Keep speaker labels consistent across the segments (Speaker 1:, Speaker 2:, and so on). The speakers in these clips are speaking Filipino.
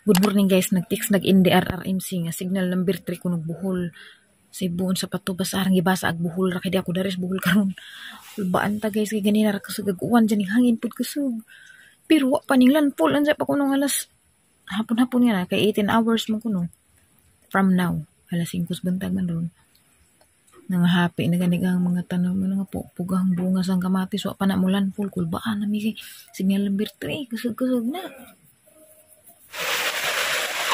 Speaker 1: Good morning guys, nag-text nag-NDRRMC nga signal number 3 ko nagbuhol. Cebu sa patubas arang gibasa ag buhol ra kay di ako dares buhol karon. Ulbaan ta guys kay ganina ra kusog ag uwan dyan hangin pud kusog. Pero wa pa ning landfall ansa pa kuno alas hapon-hapon nga na kay 18 hours mo kuno. From now, alas 5 buntag man ron. Nang happy na ganigang mga tanom mo nga pugang bunga sang kamatis wa pa na mo landfall kulbaan na mi signal number 3 kusog-kusog na.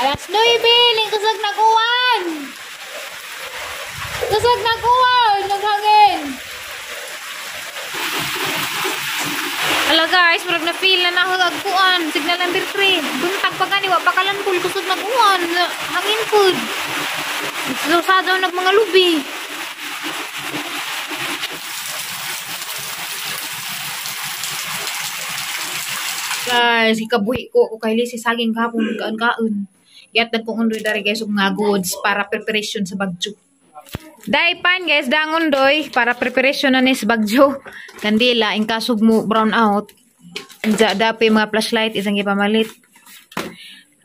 Speaker 2: Alas 9, ning kusog na kuwan. Kusog na kuwan, naghangin. Ala guys, murag na feel na nahagag kuan, signal number 3. Buntag pa gani wa pa kalanpul kusog na kuwan, hangin pud. Sa daw nag mga lubi. Guys, ikabuhi ko kay Lisi saging kapon kaon-kaon. Yatad kong undoy dari guys ug nga goods para preparation sa bagyo. Daipan guys, dangon doy para preparation na ni sa bagyo. Kandila in kasog mo brown out. Anja dapat mga flashlight isang ipamalit.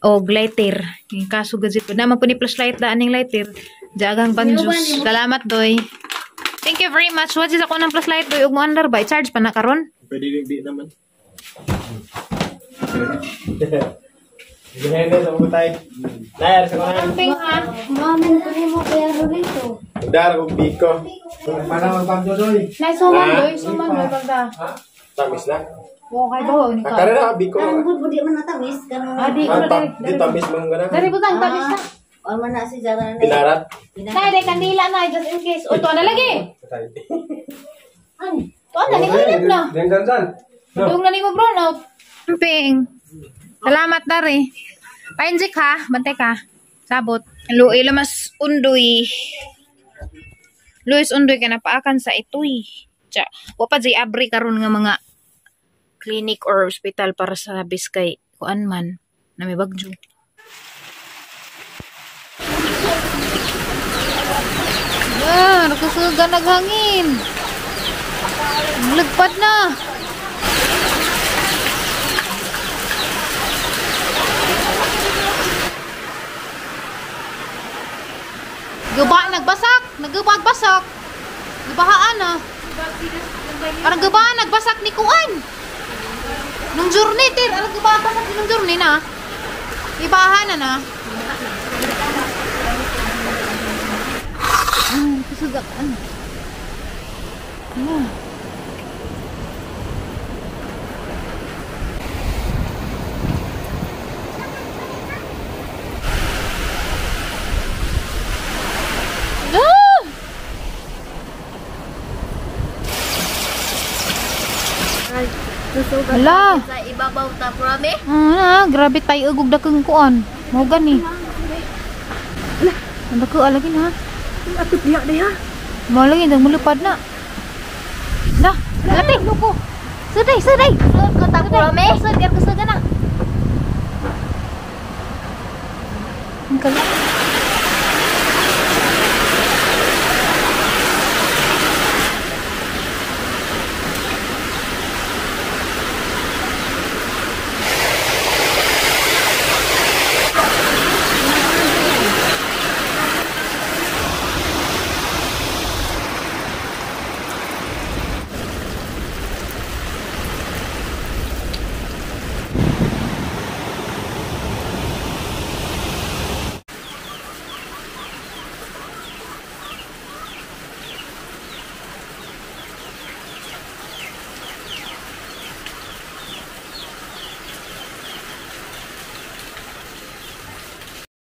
Speaker 2: O lighter. In kasog gazit na man po ni flashlight daan ning lighter. Jagang banjus. Salamat doy. Thank you very much. What is ako ng flashlight doy ug mo under by charge pa na karon?
Speaker 3: Pwede di naman. Gihena sa butay. Dahil sa mga
Speaker 2: Camping ha. Mamin ko ni mo kaya rito.
Speaker 3: udara kong biko. Para magbagyo doy.
Speaker 2: Nay suman doy pagda.
Speaker 3: Tamis na.
Speaker 2: Wo kay bawo ni ka.
Speaker 3: Akara na biko.
Speaker 4: Ang budi man natamis kanang
Speaker 2: Adi ko dali.
Speaker 3: Di tamis mo nga na.
Speaker 2: Dari butang tamis na.
Speaker 4: o man na si Jara na.
Speaker 3: Pinarat.
Speaker 2: Nay day kandila na just in case. O to na lagi. Ani. To na ni init na.
Speaker 3: Denggan.
Speaker 2: Dung na ni mo brown out. Camping. Salamat dari. Painjik ha, bantay ka. Sabot. Luoy lamas undoy. Luis undoy ka na paakan sa itoy. Tsa, wapa jay abri karon nga mga clinic or hospital para sa biskay kuan man na may bagyo. Nagkasuga naghangin. Lagpad na. Guba, nagbasak. Gubahaan na. Parang gubahan, nagbasak ni Kuan. Nung journey, tir. Alam gubahan, basak nung journey na. Ibahan na. Kasugak. Hala.
Speaker 4: Sa ibabaw ta probe.
Speaker 2: Grabe tayo ugog dakeng kuan. Mao gani. Ala, anda ko lagi na.
Speaker 4: Ato piyak deh ha.
Speaker 2: Mau lagi dah melupad nak. Dah, latih luku. Sedai. Ko tak probe. Sedar kesegana. Engkau.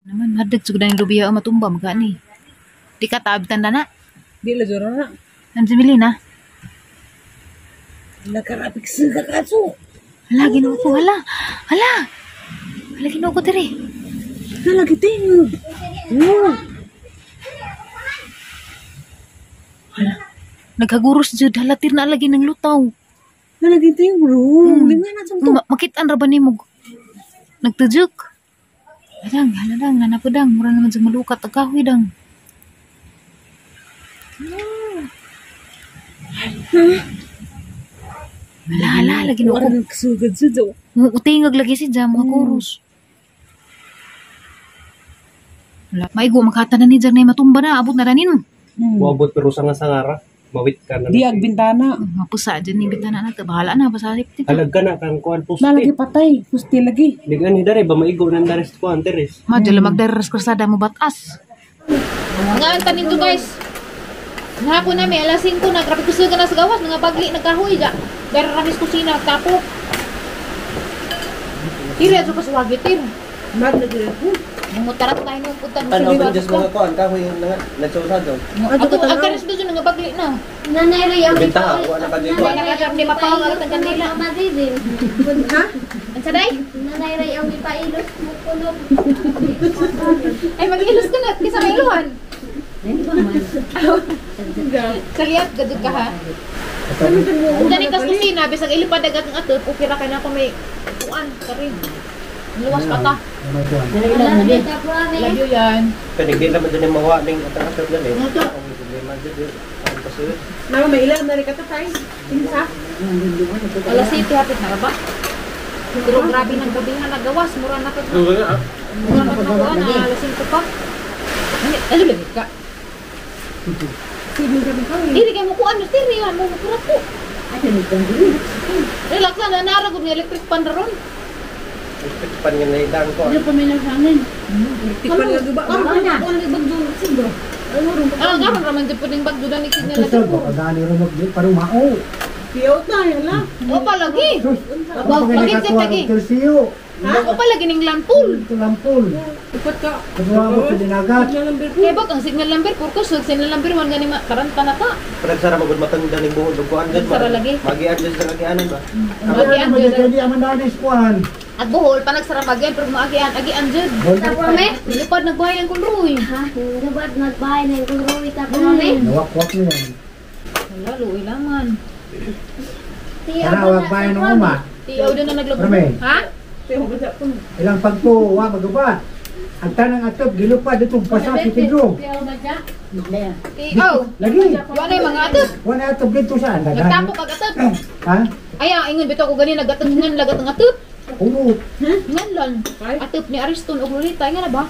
Speaker 2: Naman hadag sugda ng lubiya matumba magani. Di ka taabtan na.
Speaker 4: Di la jora na.
Speaker 2: Nanti na.
Speaker 4: Nakarapik suga kaso.
Speaker 2: Hala Ginoo ko, hala. Hala Ginoo ko diri.
Speaker 4: Lagi tingog.
Speaker 2: Hala. Naghaguros jud halatir na lagi ng lutaw.
Speaker 4: Lagi tingog bro. Lingan na samto.
Speaker 2: Makitaan ra ba nimo? Nagtujuk. Haladang, nanapudang. Mura naman sa malukat at kahoy dang. Hala, lagi na ako.
Speaker 4: Sugad-sugad.
Speaker 2: Utingag lagi si Jam, mga kurus. Maigo makatanan ni Jar na matumba na abot na ranin.
Speaker 3: Muabot pero sa nga sangara. Mawit ka na.
Speaker 4: Diag bintana.
Speaker 2: Mapusa dyan ni bintana na to. Bahala na basa safety.
Speaker 3: Alag ka na kang kuan pusti.
Speaker 4: Nalagi patay. Pusti lagi.
Speaker 3: Ligan ni dare ba maigo nang dares kuan teres.
Speaker 2: Madala magdaras kursada mo batas. Nga tanin to guys. Hapon na may alas 5 na grabe kusog na sa gawas nga bagli nagkahoy ja. Pero ramis kusina tapo. Tira sa paswagi tir.
Speaker 4: Mag na dire.
Speaker 2: Mutarat tayo nung putan
Speaker 3: Ano ba just mga kuan kahoy nga nagsusad daw.
Speaker 2: Ako agaris doon nga bagli na.
Speaker 5: Nanay Ray, ang
Speaker 3: Benta wala ka dito.
Speaker 2: Wala na di mapawag ang kandila.
Speaker 5: madidin.
Speaker 4: Ha?
Speaker 2: Ang saday?
Speaker 5: Nanay Ray, ang ipailos mo kulog.
Speaker 2: Ay mag-ilos ka na kisa may iluhan. Kaliyat gadud ka ha. Kung ganitas kusina bisag ilipad agad ang atop okay ra kay na ko may kuan kari. Luwas pa ta.
Speaker 5: Alam niyo, promise.
Speaker 2: Love you yan.
Speaker 3: Kani di naman din mawa ning atang-atang dali. Ang problema dito. Ang pasulit.
Speaker 4: Nama may ilan na rin katatay. Tinsa.
Speaker 2: Alas 7 hapit na ba? Pero grabe ng gabi nga nagawas mura na pag mura na pag alas 5 pa. Ano lagi ka? Dili kay mo kuan no tiri mo kurat ko. Relax na naragod ni electric pan ron.
Speaker 3: Pan nga na idang ko.
Speaker 4: Tikpan nga ba?
Speaker 2: Ah, gamon raman jud puding bagdo na ni kinala ko.
Speaker 4: Piyaw na yan lang.
Speaker 2: O palagi. Bakit sa tagi? O palagi ning lampul.
Speaker 4: Ipat ka.
Speaker 2: Kaya bak ang signal number por kusog signal number man gani karanta na ta.
Speaker 3: Panagsara magud matanda ning buhol ug kuan gid.
Speaker 2: Sara lagi.
Speaker 3: Magi-adjust sa agianan ba?
Speaker 2: Agian jud. At buhol pa nagsara bagyan pero agian jud.
Speaker 5: Tapome?
Speaker 2: Nilipad nagbuhay ang kunruy.
Speaker 5: Ha? Dapat nagbahay na yung kulroy tapome?
Speaker 2: Wala luoy laman.
Speaker 5: Tiyawag bahay ng uma.
Speaker 2: Tiyaw din na naglabo.
Speaker 6: Rame.
Speaker 2: Ha?
Speaker 6: Ilang pagtuwa magabat. Ang tanang atop gilupad itong pasa si Pedro.
Speaker 2: Tiyaw.
Speaker 6: Lagi.
Speaker 2: Wala yung mga atop.
Speaker 6: Wala atop dito saan.
Speaker 2: Nagtapo kag atop.
Speaker 6: Ha?
Speaker 2: Ay, ingon bitaw ko gani nagatog ngan lagat ang atop.
Speaker 6: Ulo.
Speaker 2: Ngan lan. Atop ni Ariston og Lolita nga na ba?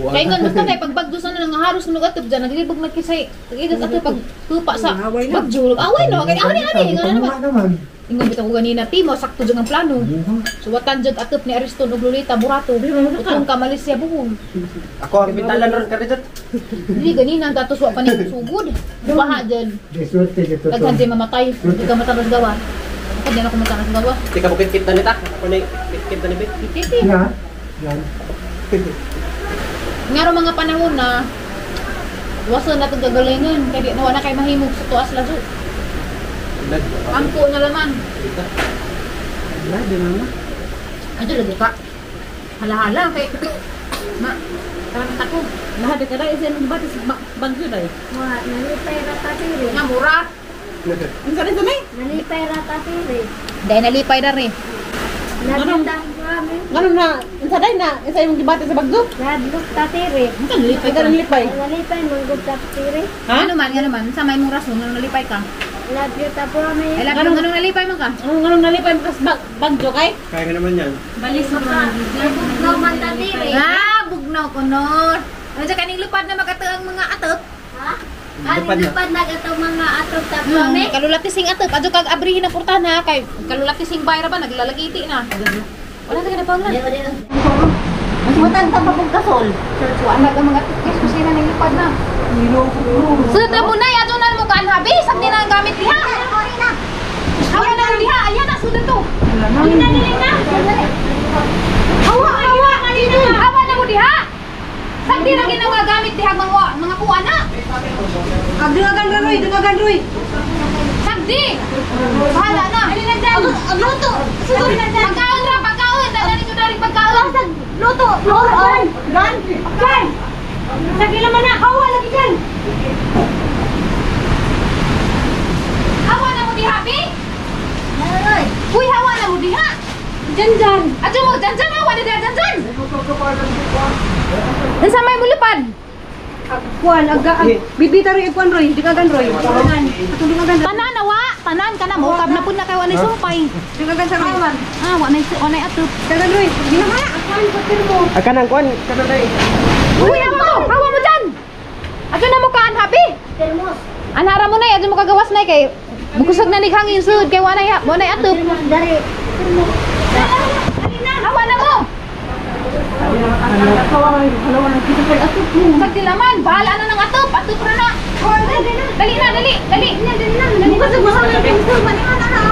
Speaker 2: Kaya nga basta kay pagbagdo sa nang haros ng atop diyan naglibog na kisay. Igas atop pag tupa sa bagjo. Away no kay ani nga na ba?
Speaker 6: Naman.
Speaker 2: Ingon bitaw ko ganina timo sakto jud ang plano. Suwatan jud atop ni Ariston og Lolita burato. Utong ka Malaysia buhol.
Speaker 3: Ako ang bitalan ron ka dito.
Speaker 2: Dili ganina ang tatuswa pa ni sugod. Baha dyan.
Speaker 6: Desulte dito.
Speaker 2: Daghan di mamatay. Di ka mataras gawa. Ako din ako mataras gawa.
Speaker 3: Di ka bukit-kit na nita. Ako na kit-kit na ni Bit.
Speaker 2: Titi.
Speaker 6: Yan. Yan.
Speaker 2: Ngaro mga panahon na waso na itong gagalingan. Kaya di nawa na kay mahimog sa tuas laso. Angko na laman.
Speaker 4: Wala, di naman.
Speaker 2: Adyo lagi ka. Hala-hala kay ma. Tarang tako.
Speaker 4: Lahat ka na isa ng batis bagyo na eh.
Speaker 5: Wah, nalipay ratatiri.
Speaker 2: Nga mura.
Speaker 4: Ang sarili sa may?
Speaker 5: Nalipay ratatiri.
Speaker 2: Dahil nalipay na rin.
Speaker 5: Nagandang promise.
Speaker 4: Ganun na. Ang saday na. Isa yung gibati sa bagyo.
Speaker 5: Nadlok tatiri.
Speaker 2: Ang nalipay
Speaker 4: Ay,
Speaker 2: ka.
Speaker 4: ganun lipay.
Speaker 5: Nalipay manggod tatiri.
Speaker 2: Ano man, ano man. Sa may mong rason, nang nalipay ka.
Speaker 5: Love you ta promise.
Speaker 2: Ay, labi nung nalipay mo ka.
Speaker 4: Anong nalipay mo kas bagyo kay?
Speaker 3: Kaya ka naman yan.
Speaker 2: Balis mo ka.
Speaker 5: Nabugnaw man tatiri.
Speaker 2: Ah, bugnaw ko nun. Ano sa kaning lupad na makataang mga atop?
Speaker 5: Ha? Ano lipad na ito mga atog ta
Speaker 2: Hmm,
Speaker 5: promise?
Speaker 2: kalulatising atop. Adyo kag abrihin na portahan ha. Kay kalulatising bayra ba? Naglalagiti na. Wala ka na pa ulan. Masutan ka pa pong kasol. Wala ka mga atop. Guys, kusina na lupad na. Sunod na muna. Adyo na mo kaan habi. Saan din ang gamit liha? Hawa na liha. Ayan na. Sunod to. Hindi na nilin na. Hawa. Hawa na mo diha. Saan din ang ginagamit diha mga kuha na?
Speaker 4: Dengagan Roy.
Speaker 2: Sagdi! Bahala na! Luto! Pagkaon ra! Pagkaon! Dadaling ko na rin pagkaon! Luto! Gan! Gan! Sige naman na! Hawa lagi dyan! Hawa na mo di happy? Uy! Hawa na mo di ha! Dyan! Adyo mo! Dyan! Hawa na dyan! Nasa may mulupad!
Speaker 4: Kuan, bibita rin ikuan Roy. Dengagan Roy.
Speaker 2: Tanan na wa! Tanan ka na mo! Kab na po na kayo anay sumpay!
Speaker 4: Dengagan sa Roy.
Speaker 2: Ah! Wanay atop!
Speaker 4: Dengagan Roy. Di naman.
Speaker 5: Akuan ko pirmo.
Speaker 3: Kanang kuan, kanang dai.
Speaker 2: Uy, hawa mo dyan! Ato na mo ka, happy?
Speaker 5: Termos.
Speaker 2: Anara mo na, ato mo kagawas na kay bukusog na ni hangin sud kay wanay atop.
Speaker 5: Dari.
Speaker 2: Hawa na mo! Sagdi laman, bahala na ng atop ra na. Dali na.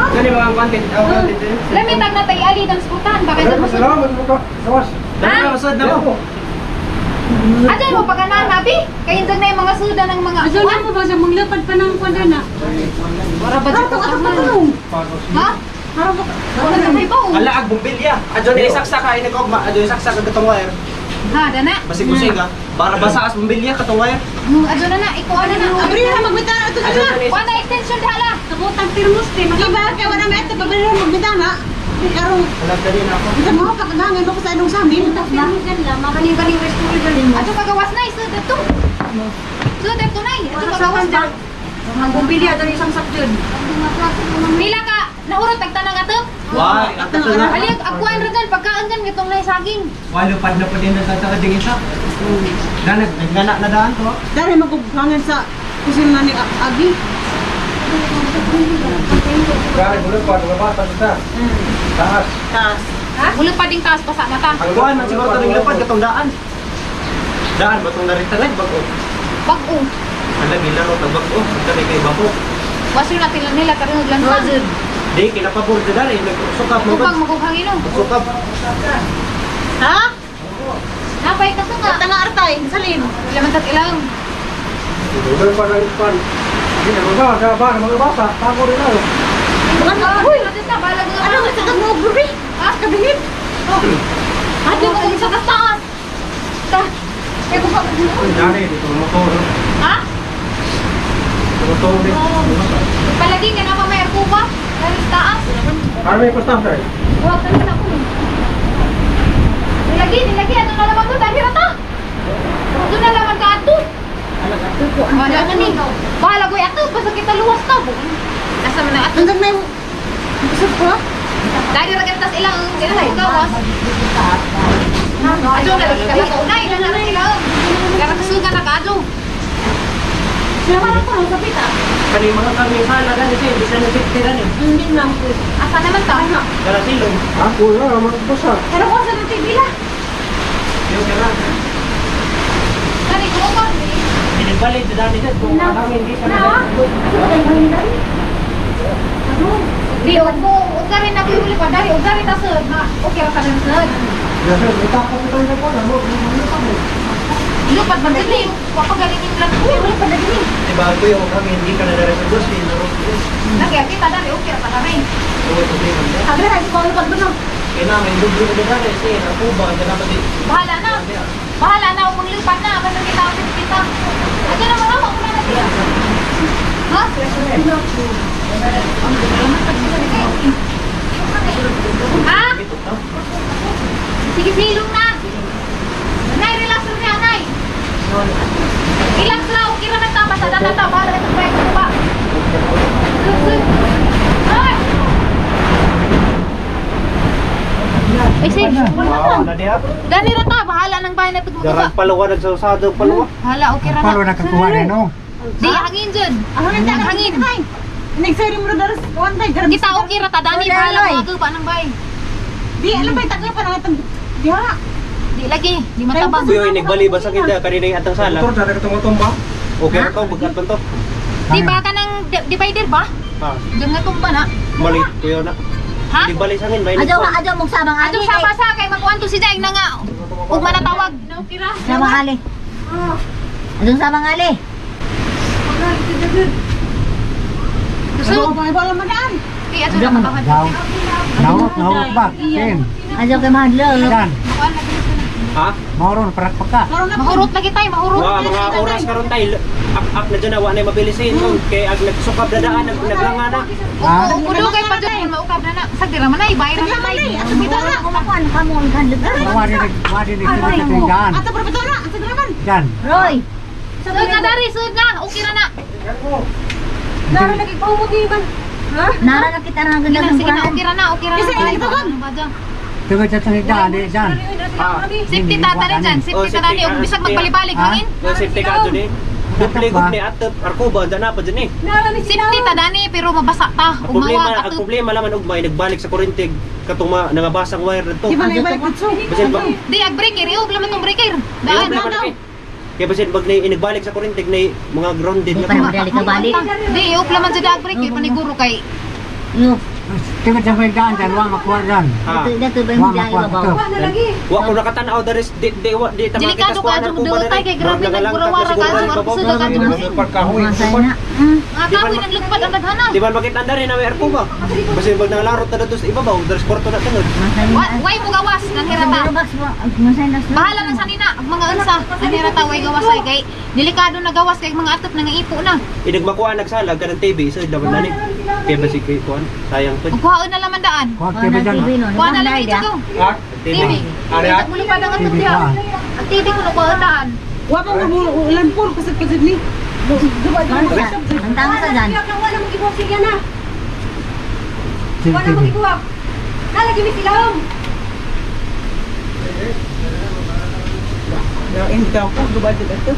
Speaker 3: Kani mga content, content.
Speaker 2: Lamitag na tayo ali ng skutan, baka dyan masud.
Speaker 6: Salamat mo ka. Sawas.
Speaker 3: Dala masud na mo.
Speaker 2: Ajan mo pagana nabi, kay injag na yung mga suda ng mga
Speaker 4: Aso na mo ba sa mga lapad pa ng kwan na?
Speaker 2: Wala ba dito ka ha? Wala na may baon.
Speaker 3: Ala ag bumbilya. Adyo ni saksak ka ini kogma, adyo saksak ka katong wire.
Speaker 2: Ha, dana.
Speaker 3: Basi kusay ka. Para basa as bumbilya katong wire.
Speaker 2: Ajo na, ikaw na.
Speaker 4: Abri na magbitana ito
Speaker 3: Adyo
Speaker 4: na.
Speaker 3: ni
Speaker 2: Wala extension hala.
Speaker 4: Kabutang termos te. Iba kay wala may ito pabili na magbitana. Karong
Speaker 3: Ala dali na ako.
Speaker 4: ito mo pagkagangan mo ko sa inong samin.
Speaker 5: Termos yan lang. Makaling-kaling restaurant din mo.
Speaker 2: Ajo kagawas na iso dito. So dito na. Ajo kagawas na.
Speaker 4: Ang bumbilya doon isang sakjud.
Speaker 2: Pila ka nahurot tagtanang atop.
Speaker 3: Why? Ato na.
Speaker 2: Ali agkuan ra dyan pagkaan kan gitong nay saging.
Speaker 3: Walo pad na pud din sa dingin sa. Nagana na daan to.
Speaker 4: Dari magkugangan sa kusina ni Agi.
Speaker 6: Gari bulan pa mga bata sa. Taas.
Speaker 4: Tas.
Speaker 2: Ulo pa ding taas pa sa mata.
Speaker 3: Ang kuan man siguro taning lapad katong daan. Daan ba tong narintalag bago?
Speaker 2: Bag-o.
Speaker 3: Ala gila ro tag bago. Dali kay bago.
Speaker 2: Waso na tilang nila karon lansang.
Speaker 3: Di kila pa pud dali nagsukap mo.
Speaker 2: Kupang maguhangin no.
Speaker 3: Sukap.
Speaker 4: Ha?
Speaker 2: Napay ka nga.
Speaker 4: Tanga artay salin.
Speaker 2: Laman tat ilang.
Speaker 6: Bulan pa ng pan. Hindi na mga bata. Tago rin ako.
Speaker 2: Uy, natin na balag nga.
Speaker 4: Ano gusto ka mo buri? Ah, kabinit.
Speaker 2: Ato mo kung sa taas. Ta. Eh kung
Speaker 6: Dali dito motor.
Speaker 2: ha?
Speaker 6: Motor din.
Speaker 2: Palagi ka na pa may arkuba. Dari sa taas.
Speaker 6: Arme ko stamp tayo.
Speaker 2: Huwag ka na ako. Nilagi. Ano na naman doon? Dahil rata. Doon na naman ka ato. Wala na ni. Bahala ko ato. Basta kita luwas na. Nasa man ang ato.
Speaker 4: Hanggang may busog ko.
Speaker 2: Dahil ragat ilang gawas. Ajo na lagi ka lang. Unay na lang ilang. Kaya kasuga na ka ajo.
Speaker 4: Sinaman ako ng sapita.
Speaker 3: Kani mga kami sana gani siya, bisa na tira ni.
Speaker 4: Hindi lang ko.
Speaker 2: Asa naman ta?
Speaker 3: Kala silong.
Speaker 6: Ako na magbusa.
Speaker 2: Pero ko sa natin bila.
Speaker 3: Yo kala.
Speaker 2: Kani ko ko.
Speaker 3: Binibalik sa dati sa kung kami hindi sa.
Speaker 2: Di ko ugarin na ko pa dari ugarin ta sud na. Okay ra ka na sud.
Speaker 6: Kasi itakot ito na po.
Speaker 2: Lupad man dili. Wa pa galing yung lang. Lupad na dili.
Speaker 3: Di ba ko yung kami hindi ka na dari sa bus ni laro.
Speaker 2: Nagya kita dari okay ra pa na rin.
Speaker 3: Oo, problema niya.
Speaker 4: Sabi na ko lupad ba no?
Speaker 3: Kaya namin dublo na dali siya, ako ba dapat di.
Speaker 2: Bahala na. Bahala na kung lupad na basta kita kita. Aja na mga ako na natin. Ha? Ha? Sige silong na. Nay, relax lang niya, Nay. Relax lang, okay lang nagtapa sa data, para ito pa ito pa. Ay! Ay, sige.
Speaker 3: Wow, na diha.
Speaker 2: Dani rata, bahala ng bahay na tugmuga.
Speaker 3: Darang palawa nagsasado palawa.
Speaker 2: Bahala, okay ra
Speaker 6: Palo
Speaker 2: na.
Speaker 6: nakakuha rin no.
Speaker 2: Di, hangin dyan. Hangin.
Speaker 4: Nagsari mo na daras one time.
Speaker 2: Kita okay ra ta, Dani, bahala mga pa ng bahay.
Speaker 4: Di alam ba tagal pa nang itong diha.
Speaker 2: Di lagi, di matabang.
Speaker 3: Kuya nagbali ba sa kita kanina yung atang sala.
Speaker 6: Motor sa tumba.
Speaker 3: Okay ra to bugat pa to.
Speaker 2: Di ba ka ng divider ba?
Speaker 3: Ha,
Speaker 2: Diyan nga tumba na.
Speaker 3: mali kuya na.
Speaker 2: Ha?
Speaker 3: Di bali sa amin ba
Speaker 5: Ajo mong sabang
Speaker 2: Ato sa basa kay magkuan to si Daig na nga. Ug manatawag.
Speaker 5: Sabang ali. Ajo sabang ali.
Speaker 2: Gusto?
Speaker 4: Ano ba ba naman yan?
Speaker 2: Di ato na mabahad.
Speaker 6: Nawak ba? Ken.
Speaker 5: Ajo kay mahadlo.
Speaker 6: Dan.
Speaker 2: Kuan lagi na.
Speaker 3: Ha?
Speaker 6: Mauron parak paka.
Speaker 2: Mahurot lagi tayo, mahurot.
Speaker 3: Wa mga oras karon tayo. Up na dyan na wa na mabilisin kay ag nagsukab na daan naglanga na.
Speaker 2: Ulo kay pa dyan maukab na na. Sagdi ra man ay bayra na tay.
Speaker 5: Ato kita na kumakuan ka mo ang kanlog.
Speaker 6: Wadi sa tindahan.
Speaker 4: Ato pero betul na, ato naman.
Speaker 6: Dan.
Speaker 5: Roy.
Speaker 2: Sud na dari, sud na. Okay ra na.
Speaker 4: Nara lagi pa mo di man. Ha?
Speaker 5: Nara na kita na
Speaker 2: Sige
Speaker 5: ganda
Speaker 2: na,
Speaker 5: ng
Speaker 2: sige na,
Speaker 5: kuan.
Speaker 2: okay ra na, okay ra na.
Speaker 4: Isa,
Speaker 2: Ay,
Speaker 4: ito ba?
Speaker 2: ano ba dyan?
Speaker 6: Tungod sa tanigdaan, di dyan.
Speaker 2: Safety tata rin dyan. Safety tata rin. Kung bisag magbalik-balik hangin.
Speaker 3: Safety ka dyan eh. Dupli gud ni atop arkuba dana pa dyan eh.
Speaker 2: Safety ta dani pero mabasa ta.
Speaker 3: Ang problema laman ugmay nagbalik sa kurintig katong nangabasang wire dito.
Speaker 4: Di ba naibalik dito?
Speaker 3: Basin ba?
Speaker 2: Di ag breaker, iog laman tong breaker. Daan
Speaker 3: Iog laman, kaya basin pag nagbalik sa kurintig na mga grounded
Speaker 5: Di
Speaker 3: na
Speaker 5: pa naman dali ka balik.
Speaker 2: Di iog laman sa dag breaker paniguro kay
Speaker 5: No.
Speaker 6: Tungod sa tanigdaan dyan, wala makuha dyan.
Speaker 5: Dato ba yung dali ibabaw?
Speaker 3: Wa ko nakatanaw daris di tama
Speaker 2: delikado ka adto mo tay kay grabe naggurawara ka sa sudag adto mo.
Speaker 5: Masay na.
Speaker 2: Nga kahoy nang lugpad ang daghana.
Speaker 3: Di ba makita na rin na may arkuba? Basin pag nangalarot na dito sa ibabaw, daris kwarto na tungod.
Speaker 5: Masay na.
Speaker 2: Way mo gawas nang hirata.
Speaker 5: Masay na.
Speaker 2: Bahala man sanina ang mga unsa ang hirata way gawas ay kay delikado na gawas kay mga atop nang ipo na.
Speaker 3: Inagmakuha nagsalag ka ng TV so dapat na ni. Kaya ba si kuan sayang pa.
Speaker 2: Kuhaon na laman daan.
Speaker 6: Kuha kayo dyan.
Speaker 2: Kuha na lang ito. TV. Hindi pa dagat mo diya. Ang TV ko na kuha daan.
Speaker 4: Wa pa mo lampor kasi ni.
Speaker 5: Ang tama sa dyan.
Speaker 4: Wala mo gibuwag siya na.
Speaker 6: CCTV.
Speaker 4: gibuwag. Nalagi mi silong.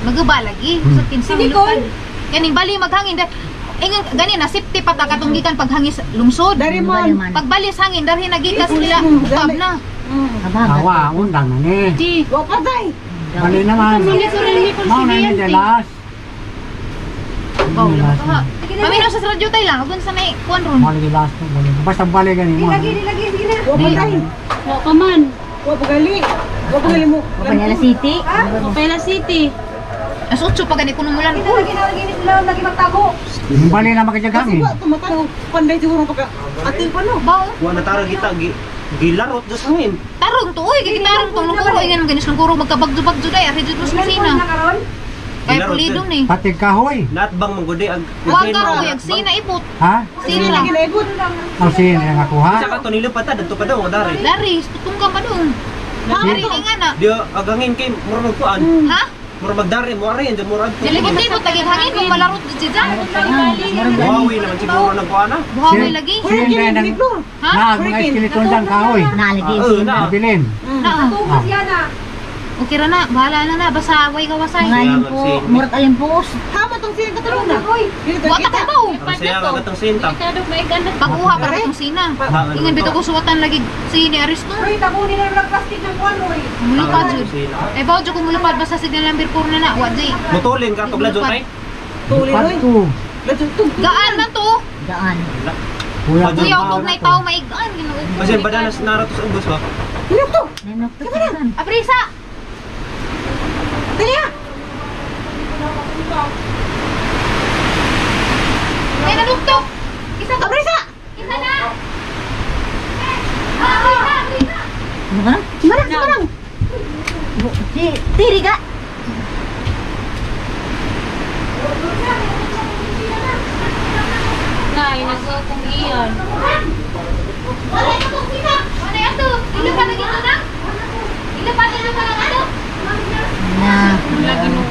Speaker 2: Maguba lagi. Sa kinsa lupan. Kaning bali maghangin ingon gani na safety pa ta katong gikan paghangis lungsod. Pagbalis hangin darhi nagikas nila ukab na.
Speaker 6: Awa, undang na ni.
Speaker 2: Di.
Speaker 4: Wa patay.
Speaker 6: Bali naman. Mau na ni jelas.
Speaker 2: Mamino sa radyo tay lang ugon sa may kuan ron.
Speaker 6: Bali jelas. Basta bali gani mo.
Speaker 4: Dilagi sige na. Wa patay. Wa pa man. Wa pagali. Wa pagali mo.
Speaker 5: Panyala City.
Speaker 4: Pela City.
Speaker 2: As 8 pa gani kuno mulan.
Speaker 4: Lagi ni sila lagi magtago.
Speaker 6: Bali na makajagami.
Speaker 4: Wa tumatao. Panday siguro pagka atil pa no.
Speaker 2: Baw.
Speaker 3: Wa na tara kita gilarot dos hangin.
Speaker 2: Tarong to oy kay tarong tong lungkuro ingon ganis lungkuro magkabagdo-bagdo day ari jud mas sina. Kay pulidong ni.
Speaker 6: Patig kahoy.
Speaker 3: Natbang manggudi ag
Speaker 2: Wa karoy ag sina ipot.
Speaker 6: Ha?
Speaker 2: Sina lang.
Speaker 4: Ginaibot.
Speaker 6: Ang sin ang nakuha.
Speaker 3: Sa kato nilipat ta dito pa daw dari.
Speaker 2: Dari tutungka pa dong. Dari nga na.
Speaker 3: Dio agangin kay mura magkuan.
Speaker 2: Ha?
Speaker 3: Mura magdari mo ari indi mura.
Speaker 2: Dilibot-libot lagi hangin kung malarot di dyan.
Speaker 3: Wawi naman siguro nagkuan na.
Speaker 2: Buhawi lagi.
Speaker 6: Sin rin ang
Speaker 2: Ha?
Speaker 6: na mga skeleton dyan kahoy.
Speaker 5: Nalagi.
Speaker 3: Na.
Speaker 6: Bilin.
Speaker 2: Na.
Speaker 4: Tugas yan na.
Speaker 2: Okay ra na, bahala na basta way gawasay.
Speaker 5: Mga limpo. Murat alimpos.
Speaker 4: Hama tong sila katulong na.
Speaker 2: Wa ta ka daw.
Speaker 3: Saya kagatang sinta.
Speaker 2: Pag-uha para itong sina. Ingan bitaw ko suwatan lagi sini aris no.
Speaker 4: Uy, tabunin na ng plastic ng kuwan, uy.
Speaker 2: Mulupad jud. Eh bawo jud ko mulupad basta signal number 4 na na. Wa di.
Speaker 3: Mutulin ka tugla jud tay.
Speaker 4: Tuloy, uy.
Speaker 6: Pagto.
Speaker 4: Latutog.
Speaker 2: Gaan man to.
Speaker 5: Daan.
Speaker 6: Kuya.
Speaker 2: Kuya og nay tao maigaan ginuog.
Speaker 3: Kasi badanas naratos ang ubos ba?
Speaker 4: Pinukto.
Speaker 5: Nenok to kan.
Speaker 2: Aprisa.
Speaker 4: Tanya.
Speaker 2: May nadugtog. Isa to.
Speaker 4: Aprisa.
Speaker 2: Isa na. Aprisa.
Speaker 5: Ano ka?
Speaker 4: Semarang.
Speaker 5: Tiri ka.
Speaker 2: Nay, nagkakong iyan. Wala ito kong sina. Wala ito. Ilupad lagi ito na. Ilupad lang ito.
Speaker 5: Na.
Speaker 2: Lagi mo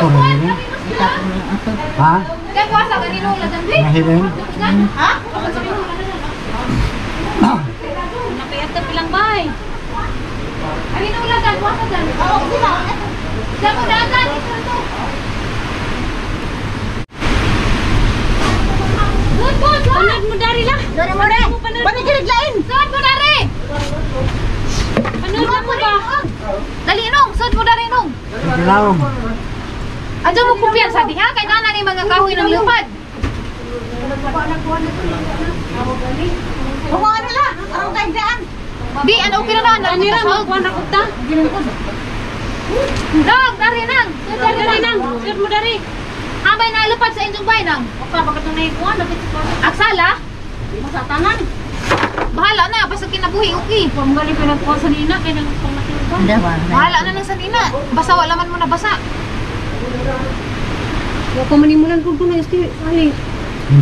Speaker 2: kuwan. Lagi mo sila.
Speaker 6: Ha?
Speaker 2: Kaya kuwasa kanino ladan di.
Speaker 6: Nahilin?
Speaker 2: Ha? Nakayat na pilang bahay. Kanino ladan? Kuwasa dyan. Oo, sila. Sila mo dagan. Good. Panad mo dari lang.
Speaker 5: Dore mo re.
Speaker 4: Panikilig lain.
Speaker 2: Sud mo dari. Panad mo ba? Dali nong. Sud mo dari nong.
Speaker 6: Dilawom.
Speaker 2: Adyo mo kumpiyansa diha kay nana ni mga kahoy ng lupad.
Speaker 4: Kumuha nila. Arong kaigdaan.
Speaker 2: Bi, ano okay na na? Anira, magkuhan na kutta. Dog, dari nang. Dari nang. Sud mo dari. Abay na lupad sa inyong bay nang.
Speaker 4: Bakit ito na ikuha?
Speaker 2: Aksala?
Speaker 4: Masatanan.
Speaker 2: Bahala na, basta kinabuhi, okay.
Speaker 4: Pamgali pinagkuha sa nina. Kaya nang pamakilupan.
Speaker 5: Anda ba?
Speaker 2: Bahala na ng sanina. Basta wala man mo na basa.
Speaker 4: Huwag ka manimulan kung na isti. Ali.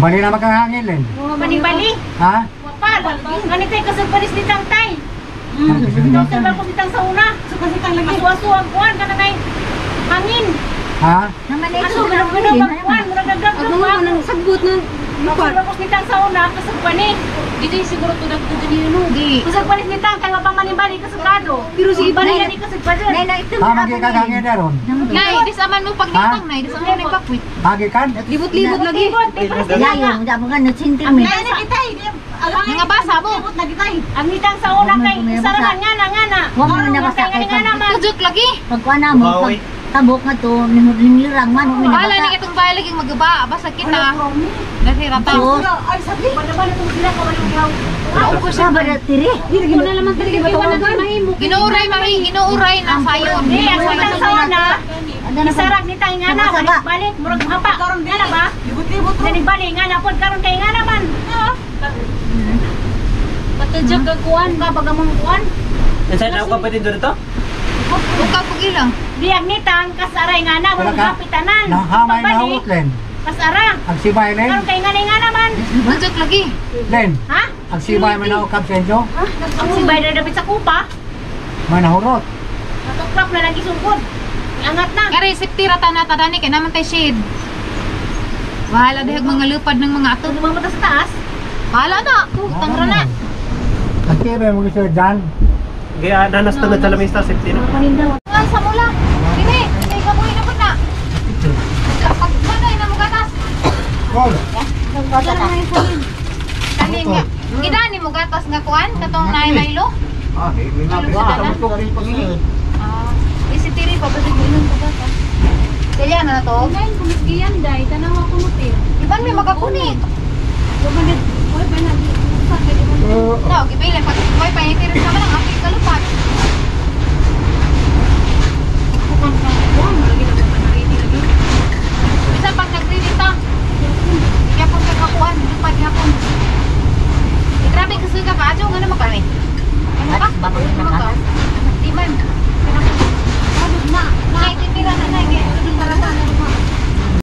Speaker 6: Bali na makahangilin.
Speaker 4: Manibali.
Speaker 6: Ha?
Speaker 4: Wapal. Ganito yung kasagparis ni Tang Tay. Ito sa balkon ni Tang sa una. So kasi Tang lagi. Aso-aso ang kuhan ka na tayo. Hangin.
Speaker 6: Ha?
Speaker 5: Naman ito.
Speaker 4: Aso, ganun-ganun ang kuhan. Murag nagdagdag.
Speaker 5: Ano mo nang sagbot na
Speaker 4: Masugapos nitang sa una, kasagpanin.
Speaker 2: Dito yung siguro to dagto din yun. Di.
Speaker 4: Kasagpanis nitang, kaya pamanibali kasagado. Pero si iba na yan ikasagpanin.
Speaker 6: Magi ka kangin na ron.
Speaker 2: Nay, disaman mo pag nitang nay, disaman mo nagpakwit.
Speaker 6: Magi kan?
Speaker 2: Libot-libot lagi.
Speaker 5: Yayo, hindi mo nga nagsintirmin.
Speaker 2: Mga basa mo.
Speaker 4: Ang nitang sa una kay sarahan nga na.
Speaker 5: Huwag mo na masakit.
Speaker 4: Nga naman.
Speaker 2: Tujok lagi.
Speaker 5: Pagkuha na mo, pag tabok nga to, nimlirang man, huwag mo na
Speaker 2: Bahala ni
Speaker 5: basa.
Speaker 2: itong bahay lagi magaba. Basta kita. Nasira ta.
Speaker 5: Sus,
Speaker 4: Ay, sabi, banda-banda itong sila kawalang yaw.
Speaker 2: Naupo siya.
Speaker 5: saba na tiri.
Speaker 4: Hindi na naman talaga iwanan ka mahimo.
Speaker 2: Ginuuray mahi, ginuuray na sayon.
Speaker 4: Hindi, ang nitang sa una,
Speaker 5: Ano na
Speaker 4: isarag nitang nga na, balik, murag hapa. Nga na ba? Libot-libot. Balik nga na po, karon kay nga naman. Patadyak ka kuwan ka, pagamang kuwan.
Speaker 3: Nasaan ako kapatid doon ito?
Speaker 2: Buka ko ilang.
Speaker 4: Diyak nitang, kasaray nga na, murag hapitanan.
Speaker 6: Nanghamay na hawot, Len.
Speaker 4: Kasara.
Speaker 6: Ang sibay, Len.
Speaker 4: Karon kay nga naman.
Speaker 2: Tujok lagi.
Speaker 6: Len,
Speaker 4: Ha?
Speaker 6: ang sibay man ako kapsenyo.
Speaker 4: Ang sibay na dapat sa kupa.
Speaker 6: Manahurot.
Speaker 4: Matukrap na lagi sugod. Angat na.
Speaker 2: Kaya safety rata na tadani kay naman tay shade. Bahala dihag mga lupad ng mga ato.
Speaker 4: Ito mga sa taas.
Speaker 2: Bahala na. Tangra na.
Speaker 6: Ang sibay mo gusto dyan.
Speaker 3: Kaya nanas to na talamista safety no.
Speaker 4: Panindaw.
Speaker 2: Ay, sa mula. Dini, kay kabuhi na po na. Pag manay na mo gatas.
Speaker 6: Kol.
Speaker 2: Kani nga. Gidani mo gatas nga kuan katong nay Milo.
Speaker 6: Ah, may napis.
Speaker 2: Ah, isi tiri pa ba ginom ko gatas. Kaya na to.
Speaker 4: Ngayon, kumiskiyan dahil. Tanaw ako mo tin.
Speaker 2: Iban may magakuni.
Speaker 4: Gumanit. Uy, ba na.
Speaker 2: No, gibili pag may painitirin ka man ang apil kalupad.